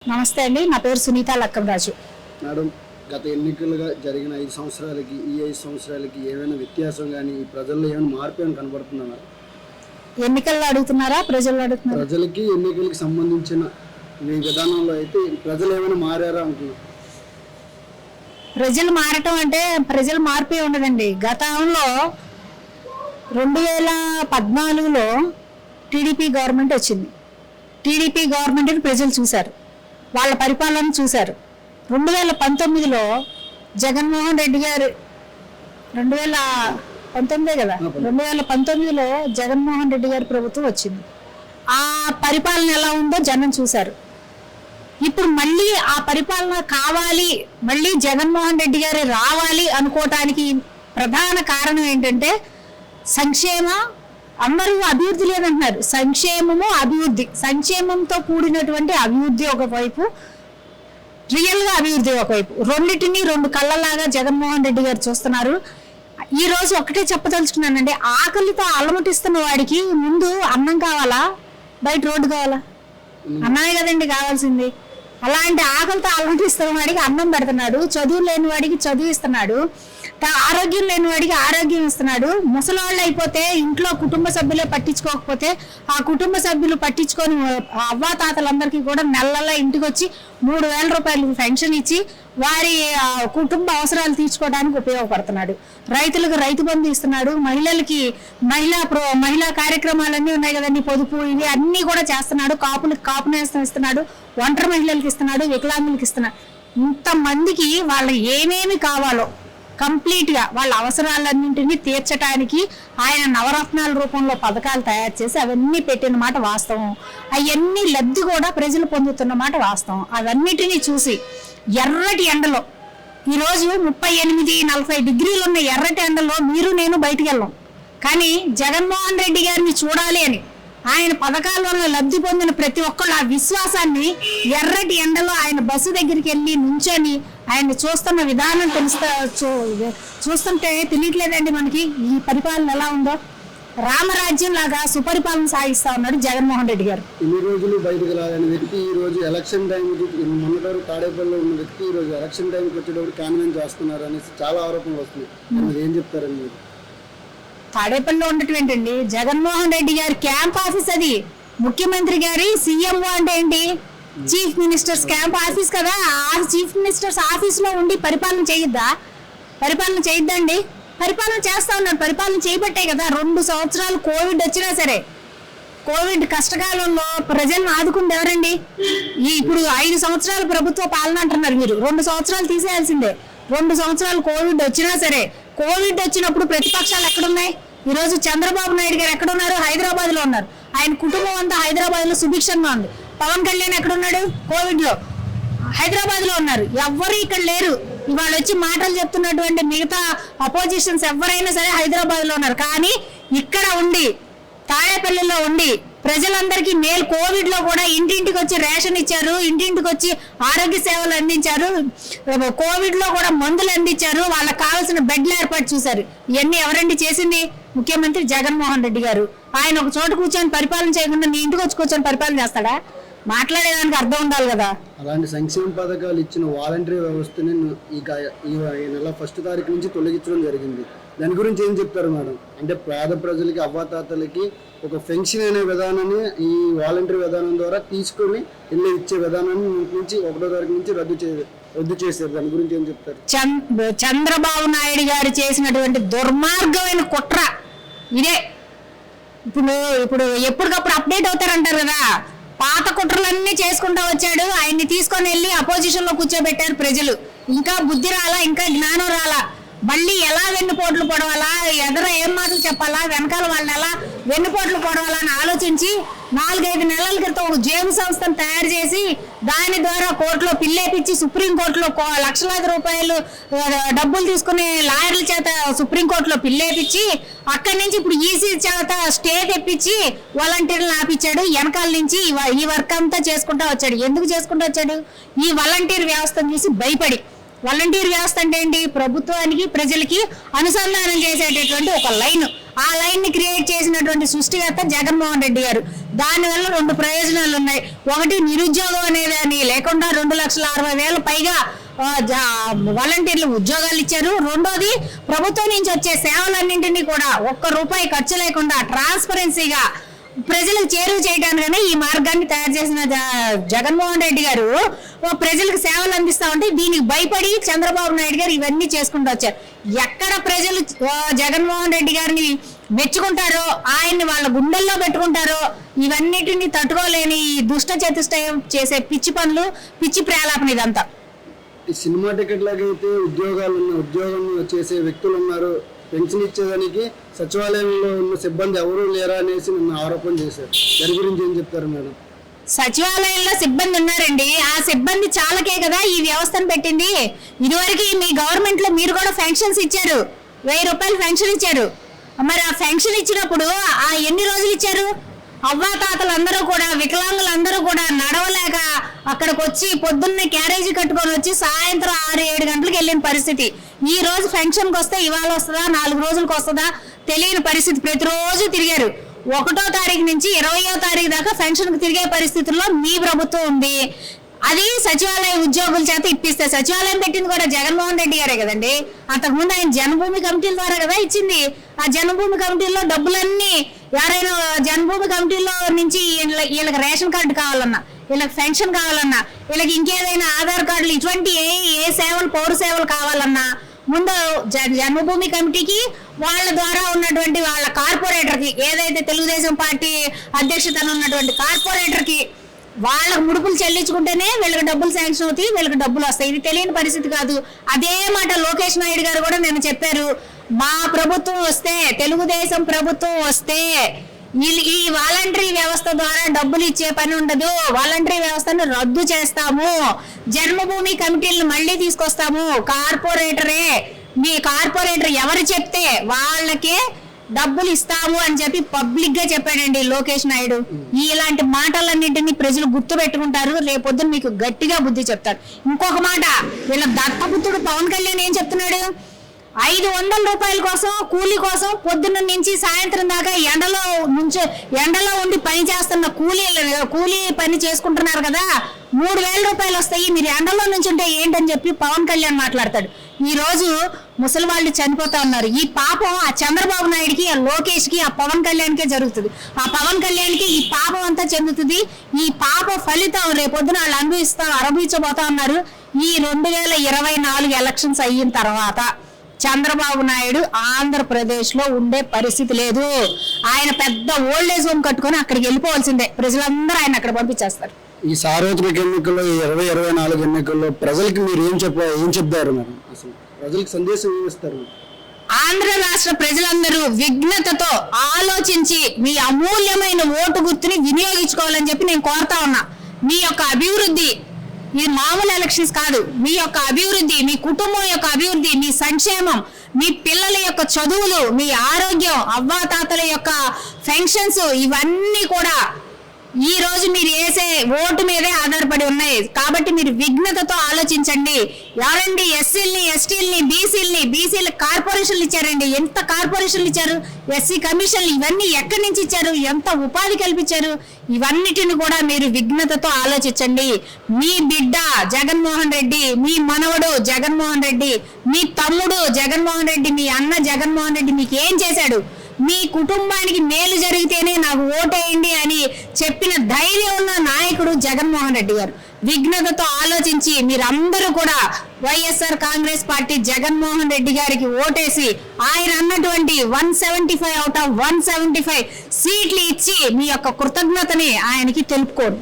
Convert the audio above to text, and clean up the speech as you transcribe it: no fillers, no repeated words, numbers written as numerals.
నమస్తే అండి, నా పేరు సునీత లక్కమరాజు. మేడం, గత ఎన్నికలుగా జరిగిన 5 సంవత్సరాలకి ఈ 5 సంవత్సరాలకి ఏమైనా వ్యత్యాసం కానీ ఈ ప్రజల్లో ఏమైనా మార్పు ఏమైనా కనబడుతుందా? ఎన్నికల్లో అడుగుతున్నారా, ప్రజలు అడుగుతున్నారా? ప్రజలకి ఎన్నికలకి సంబంధించిన ఈ విధానంలో అయితే ప్రజలు ఏమైనా మారారా అనుకున్నారు? ప్రజలు మారటం అంటే ప్రజలు మార్పే ఉండదండి. గతంలో 2014లో టీడీపీ గవర్నమెంట్ వచ్చింది. టీడీపీ గవర్నమెంట్ని ప్రజలు చూశారు, వాళ్ళ పరిపాలన చూశారు. 2019లో జగన్మోహన్ రెడ్డి గారు 2019 కదా, 2019లో జగన్మోహన్ రెడ్డి గారి ప్రభుత్వం వచ్చింది. ఆ పరిపాలన ఎలా ఉందో జనం చూశారు. ఇప్పుడు మళ్ళీ ఆ పరిపాలన కావాలి, మళ్ళీ జగన్మోహన్ రెడ్డి గారు రావాలి అనుకోవటానికి ప్రధాన కారణం ఏంటంటే సంక్షేమ, అందరూ అభివృద్ధి లేదంటున్నారు. సంక్షేమము అభివృద్ధి, సంక్షేమంతో కూడినటువంటి అభివృద్ధి ఒకవైపు, రియల్గా అభివృద్ధి ఒకవైపు, రెండింటినీ రెండు కళ్ళలాగా జగన్మోహన్ రెడ్డి గారు చూస్తున్నారు. ఈ రోజు ఒకటే చెప్పదలుచుకున్నానండి, ఆకలితో అలమటిస్తున్న వాడికి ముందు అన్నం కావాలా, బయట రోడ్డు కావాలా? అన్నమే కదండి కావాల్సింది. అలాంటి ఆకలితో అలమటిస్తున్న వాడికి అన్నం పెడుతున్నాడు, చదువు లేని వాడికి చదువు ఇస్తున్నాడు, ఆరోగ్యం లేని వాడికి ఆరోగ్యం ఇస్తున్నాడు. ముసలాళ్ళు అయిపోతే ఇంట్లో కుటుంబ సభ్యులే పట్టించుకోకపోతే ఆ కుటుంబ సభ్యులు పట్టించుకొని అవ్వాతాతలందరికీ కూడా నెలల్లో ఇంటికి వచ్చి 3,000 రూపాయలు పెన్షన్ ఇచ్చి వారి కుటుంబ అవసరాలు తీర్చుకోవడానికి ఉపయోగపడుతున్నాడు. రైతులకు రైతు బంధు ఇస్తున్నాడు, మహిళలకి మహిళా కార్యక్రమాలన్నీ ఉన్నాయి కదండి, పొదుపు ఇవి అన్నీ కూడా చేస్తున్నాడు. కాపులకు కాపు నేస్తం ఇస్తున్నాడు, ఒంటరి మహిళలకు ఇస్తున్నాడు, వికలాంగులకు ఇస్తున్నాడు. ఇంతమందికి వాళ్ళు ఏమేమి కావాలో కంప్లీట్గా వాళ్ళ అవసరాలన్నింటినీ తీర్చడానికి ఆయన నవరత్నాల రూపంలో పథకాలు తయారు చేసి అవన్నీ పెట్టిన మాట వాస్తవం. అవన్నీ లబ్ధి కూడా ప్రజలు పొందుతున్న మాట వాస్తవం. అవన్నిటినీ చూసి ఎర్రటి ఎండలో ఈరోజు 38-40 డిగ్రీలు ఉన్న ఎర్రటి ఎండలో మీరు నేను బయటికి వెళ్ళాం, కానీ జగన్మోహన్ రెడ్డి గారిని చూడాలి అని ఆయన పథకాల వల్ల లబ్ధి పొందిన ప్రతి ఒక్కళ్ళు ఆ విశ్వాసాన్ని ఎర్రటి ఎండలో ఆయన బస్సు దగ్గరికి వెళ్ళి నుంచొని ఆయన చూస్తున్న విధానం చూస్తుంటే తెలియట్లేదండి మనకి ఈ పరిపాలన ఎలా ఉందో. రామరాజ్యం లాగా సుపరిపాలన సాగిస్తా ఉన్నాడు జగన్మోహన్ రెడ్డి గారు. ఇన్ని రోజులు బయటకు రాని వ్యక్తి ఈ రోజు ఎలక్షన్ టైంకి, మొన్నటారు తాడేపల్లిలో ఉన్న వ్యక్తి ఈ రోజు ఎలక్షన్ టైంకి వచ్చేటప్పుడు కాన్వెన్స్ చేస్తున్నారు అనేసి చాలా ఆరోపణలు వస్తున్నాయి. మీరు ఏం చెప్తారండి? మీరు తాడేపల్లిలో ఉండటం ఏంటండి, జగన్మోహన్ రెడ్డి గారి క్యాంప్ ఆఫీస్ అది. ముఖ్యమంత్రి గారి సీఎంఓ అంటే ఏంటి, చీఫ్ మినిస్టర్స్ క్యాంప్ ఆఫీస్ కదా. ఆ చీఫ్ మినిస్టర్స్ ఆఫీస్ లో ఉండి పరిపాలన చేయొద్దా? పరిపాలన చేయొద్దండి, పరిపాలన చేస్తా ఉన్నాడు. పరిపాలన చేయబట్టే కదా 2 సంవత్సరాలు కోవిడ్ వచ్చినా సరే, కోవిడ్ కష్టకాలంలో ప్రజలను ఆదుకుంది ఎవరండి? ఇప్పుడు 5 సంవత్సరాలు ప్రభుత్వ పాలన అంటున్నారు మీరు, 2 సంవత్సరాలు తీసేయాల్సిందే. 2 సంవత్సరాలు కోవిడ్ వచ్చినా సరే, కోవిడ్ వచ్చినప్పుడు ప్రతిపక్షాలు ఎక్కడున్నాయి? ఈరోజు చంద్రబాబు నాయుడు గారు ఎక్కడున్నారు? హైదరాబాద్ లో ఉన్నారు. ఆయన కుటుంబం అంతా హైదరాబాద్ లో సుభిక్షంగా ఉంది. పవన్ కళ్యాణ్ ఎక్కడున్నాడు? కోవిడ్ లో హైదరాబాద్ లో ఉన్నారు. ఎవ్వరు ఇక్కడ లేరు. ఇవాళ వచ్చి మాటలు చెప్తున్నటువంటి మిగతా అపోజిషన్స్ ఎవరైనా సరే హైదరాబాద్ లో ఉన్నారు. కానీ ఇక్కడ ఉండి, తాడేపల్లిలో ఉండి ప్రజలందరికీ మేలు, కోవిడ్ లో కూడా ఇంటింటికి వచ్చి రేషన్ ఇచ్చారు, ఇంటింటికి వచ్చి ఆరోగ్య సేవలు అందించారు, కోవిడ్ లో కూడా మందులు అందించారు, వాళ్ళకి కావాల్సిన బెడ్లు ఏర్పాటు చూశారు. ఇవన్నీ ఎవరండి చేసింది? ముఖ్యమంత్రి జగన్మోహన్ రెడ్డి గారు. ఆయన ఒక చోట కూర్చొని పరిపాలన చేయకుండా నీ ఇంటికి వచ్చి కూర్చొని పరిపాలన చేస్తాడా? మాట్లాడేదానికి అర్థం ఉండాలి కదా. అలాంటి సంక్షేమ పథకాలు ఇచ్చిన వాలంటరీ వ్యవస్థని ఈ నెల 1వ తారీఖు నుంచి తొలగించడం జరిగింది. దాని గురించి ఏం చెప్తారు మేడం? అంటే పేద ప్రజలకి, అవ్వాతాతలకి ఒక పెన్షన్ అనే విధానాన్ని ఈ వాలంటరీ విధానం ద్వారా తీసుకొని వెళ్ళి ఇచ్చే విధానాన్ని నుంచి 1వ తారీఖు నుంచి రద్దు చేశారు. దాని గురించి ఏం చెప్తారు? చంద్రబాబు నాయుడు గారు చేసినటువంటి దుర్మార్గమైన కుట్ర ఇదే. ఇప్పుడు ఎప్పటికప్పుడు అప్డేట్ అవుతారంటారు కదా, పాత కుట్రలన్నీ చేసుకుంటూ వచ్చాడు. ఆయన్ని తీసుకొని వెళ్ళి అపోజిషన్ లో కూర్చోబెట్టారు ప్రజలు. ఇంకా బుద్ధి రాలా, ఇంకా జ్ఞానం రాలా. మళ్ళీ ఎలా వెన్నుపోట్లు పొడవాలా, ఎదర ఏం మాటలు చెప్పాలా, వెనకాల వాళ్ళని ఎలా వెన్నుపోట్లు పొడవాలా అని ఆలోచించి 4-5 నెలల క్రితం ఒక జేబు సంస్థను తయారు చేసి దాని ద్వారా కోర్టులో పిల్లేపించి, సుప్రీంకోర్టులో లక్షలాది రూపాయలు డబ్బులు తీసుకుని లాయర్ల చేత సుప్రీంకోర్టులో పిల్లేపించి, అక్కడి నుంచి ఇప్పుడు ఈసీ చేత స్టే తెప్పించి వాలంటీర్లను ఆపించాడు. వెనకాల నుంచి ఈ వర్క్ అంతా చేసుకుంటా వచ్చాడు. ఎందుకు చేసుకుంటూ వచ్చాడు? ఈ వాలంటీర్ వ్యవస్థను చూసి భయపడి వాలంటీర్ వ్యవస్థ అంటే ఏంటి? ప్రభుత్వానికి ప్రజలకి అనుసంధానం చేసేటటువంటి ఒక లైన్. ఆ లైన్ ని క్రియేట్ చేసినటువంటి సృష్టికర్త జగన్మోహన్ రెడ్డి గారు. దానివల్ల 2 ప్రయోజనాలు ఉన్నాయి. ఒకటి, నిరుద్యోగం అనేదాన్ని లేకుండా 2,60,000 పైగా వాలంటీర్లు ఉద్యోగాలు ఇచ్చారు. రెండోది, ప్రభుత్వం నుంచి వచ్చే సేవలన్నింటినీ కూడా ₹1 ఖర్చు లేకుండా ట్రాన్స్పరెన్సీగా ప్రజలకు చేరువ చేయడానికనే ఈ మార్గాన్ని తయారు చేసిన జగన్మోహన్ రెడ్డి గారు ప్రజలకు సేవలు అందిస్తా ఉంటే దీనికి భయపడి చంద్రబాబు నాయుడు గారు ఇవన్నీ చేసుకుంటూ వచ్చారు. ఎక్కడ ప్రజలు జగన్మోహన్ రెడ్డి గారిని మెచ్చుకుంటారో, ఆయన్ని వాళ్ళ గుండెల్లో పెట్టుకుంటారో, ఇవన్నిటిని తట్టుకోలేని ఈ దుష్ట చతుష్టయం చేసే పిచ్చి పనులు, పిచ్చి ప్రేలాపన ఇదంతా. ఈ సినిమా టికెట్ లాగైతే ఉద్యోగం చేసే వ్యక్తులు ఉన్నారు, పెన్షన్ ఇచ్చేదానికి సచివాలయంలో ఉన్న సిబ్బంది ఎవరూ లేరా అనేసి నన్ను ఆరోపణ చేశారు. దాని గురించి ఏం చెప్తారు మేడం? సచివాలయంలో సిబ్బంది ఉన్నారండి. ఆ సిబ్బంది చాలకే కదా ఈ వ్యవస్థను పెట్టింది. ఇదివరకు మీ గవర్నమెంట్ లో మీరు కూడా పెన్షన్స్ ఇచ్చారు, ₹1000 పెన్షన్ ఇచ్చారు. మరి ఆ పెన్షన్ ఇచ్చినప్పుడు ఆ ఎన్ని రోజులు ఇచ్చారు? అవ్వాతాతలందరూ కూడా, వికలాంగులందరూ కూడా నడవలేక అక్కడికి వచ్చి పొద్దున్నే క్యారేజీ కట్టుకొని వచ్చి సాయంత్రం 6-7 గంటలకు వెళ్ళిన పరిస్థితి. ఈ రోజు పెన్షన్కి వస్తే ఇవాళ వస్తుందా, 4 రోజులకు వస్తుందా తెలియని పరిస్థితి. ప్రతిరోజు తిరిగారు. 1వ తారీఖు నుంచి 20వ తారీఖు దాకా పెన్షన్కి తిరిగే పరిస్థితుల్లో మీ ప్రభుత్వం ఉంది. అది సచివాలయ ఉద్యోగుల చేత ఇప్పిస్తే, సచివాలయం పెట్టింది కూడా జగన్మోహన్ రెడ్డి గారే కదండి. అంతకుముందు ఆయన జన్మభూమి కమిటీల ద్వారా కదా ఇచ్చింది. ఆ జన్మభూమి కమిటీల్లో డబ్బులన్నీ ఎవరైనా జన్మభూమి కమిటీలో నుంచి వీళ్ళకి రేషన్ కార్డు కావాలన్నా, వీళ్ళకి పెన్షన్ కావాలన్నా, వీళ్ళకి ఇంకేదైనా ఆధార్ కార్డులు, ఇటువంటి ఏ సేవలు, పౌర సేవలు కావాలన్నా ముందు జన్మభూమి కమిటీకి వాళ్ళ ద్వారా ఉన్నటువంటి వాళ్ళ కార్పొరేటర్కి, ఏదైతే తెలుగుదేశం పార్టీ అధ్యక్షతన ఉన్నటువంటి కార్పొరేటర్కి వాళ్ళకు ముడుపులు చెల్లించుకుంటేనే వీళ్ళకి డబ్బులు శాంక్షన్ అవుతాయి, వీళ్ళకి డబ్బులు వస్తాయి. ఇది తెలియని పరిస్థితి కాదు. అదే మాట లోకేష్ నాయుడు గారు కూడా నేను చెప్పారు. మా ప్రభుత్వం వస్తే, తెలుగుదేశం ప్రభుత్వం వస్తే ఈ వాలంటరీ వ్యవస్థ ద్వారా డబ్బులు ఇచ్చే పని ఉండదు, వాలంటరీ వ్యవస్థను రద్దు చేస్తాము, జన్మభూమి కమిటీలను మళ్ళీ తీసుకొస్తాము, మీ కార్పొరేటర్ ఎవరు చెప్తే వాళ్ళకే డబ్బులు ఇస్తాము అని చెప్పి పబ్లిక్ గా చెప్పాడండి లోకేష్ నాయుడు. ఇలాంటి మాటలన్నింటినీ ప్రజలు గుర్తు పెట్టుకుంటారు. రేపొద్దున మీకు గట్టిగా బుద్ధి చెప్తారు. ఇంకొక మాట, వీళ్ళ దత్తపుత్రుడు పవన్ కళ్యాణ్ ఏం చెప్తున్నాడు? ₹500 కోసం, కూలీ కోసం పొద్దున్న నుంచి సాయంత్రం దాకా ఎండలో ఉండి పని చేస్తున్న కూలీ పని చేసుకుంటున్నారు కదా, ₹3000 వస్తాయి, మీరు ఎండలో నుంచి ఉంటే ఏంటని చెప్పి పవన్ కళ్యాణ్ మాట్లాడతాడు. ఈ రోజు ముసలి వాళ్ళు చనిపోతా ఉన్నారు. ఈ పాపం ఆ చంద్రబాబు నాయుడికి, ఆ లోకేష్ కి, ఆ పవన్ కళ్యాణ్కే జరుగుతుంది. ఆ పవన్ కళ్యాణ్కి ఈ పాపం అంతా చెందుతుంది. ఈ పాప ఫలితం రేపొద్దున వాళ్ళు అనుభవించబోతా ఉన్నారు. ఈ 2024 ఎలక్షన్స్ అయిన తర్వాత చంద్రబాబు నాయుడు ఆంధ్రప్రదేశ్ లో ఉండే పరిస్థితి లేదు. ఆయన పెద్ద ఓల్డ్ ఏజ్ హోమ్ కట్టుకొని అక్కడికి వెళ్ళిపోవాల్సిందే. ప్రజలందరూ ఆయన అక్కడ పంపించేస్తారు. ఈ సార్వత్రిక ఎన్నికల్లో, 2024 ఎన్నికల్లో ప్రజలకి మీరు ఏం చెప్తారు మేడం? అసలు ప్రజలకు సందేశం ఏమిస్తారు? ఆంధ్ర రాష్ట్ర ప్రజలందరూ విఘ్నతతో ఆలోచించి మీ అమూల్యమైన ఓటు గుర్తుని వినియోగించుకోవాలని చెప్పి నేను కోరుతా ఉన్నా. మీ యొక్క అభివృద్ధి, ఇది మామూలు ఎలక్షన్స్ కాదు. మీ యొక్క అభివృద్ధి, మీ కుటుంబం యొక్క అభివృద్ధి, మీ సంక్షేమం, మీ పిల్లల యొక్క చదువులు, మీ ఆరోగ్యం, అవ్వాతాతల యొక్క పెన్షన్స్, ఇవన్నీ కూడా ఈ రోజు మీరు వేసే ఓటు మీదే ఆధారపడి ఉన్నాయి. కాబట్టి మీరు విఘ్నతతో ఆలోచించండి. ఎవరండి ఎస్సీలని, ఎస్టీలని, బీసీలని కార్పొరేషన్లు ఇచ్చారండి. ఎంత కార్పొరేషన్లు ఇచ్చారు? ఎస్సీ కమిషన్లు, ఇవన్నీ ఎక్కడి నుంచి ఇచ్చారు? ఎంత ఉపాధి కల్పించారు? ఇవన్నిటిని కూడా మీరు విఘ్నతతో ఆలోచించండి. మీ బిడ్డ జగన్మోహన్ రెడ్డి, మీ మనవడు జగన్మోహన్ రెడ్డి, మీ తమ్ముడు జగన్మోహన్ రెడ్డి, మీ అన్న జగన్మోహన్ రెడ్డి మీకు ఏం చేశాడు? మీ కుటుంబానికి మేలు జరిగితేనే నాకు ఓటేయండి అని చెప్పిన ధైర్యం ఉన్న నాయకుడు జగన్మోహన్ రెడ్డి గారు. విఘ్నతతో ఆలోచించి మీరందరూ కూడా వైఎస్ఆర్ కాంగ్రెస్ పార్టీ జగన్మోహన్ రెడ్డి గారికి ఓటేసి ఆయన అన్నటువంటి 175 out of 175 సీట్లు ఇచ్చి మీ యొక్క కృతజ్ఞతని ఆయనకి తెలుపుకోండి.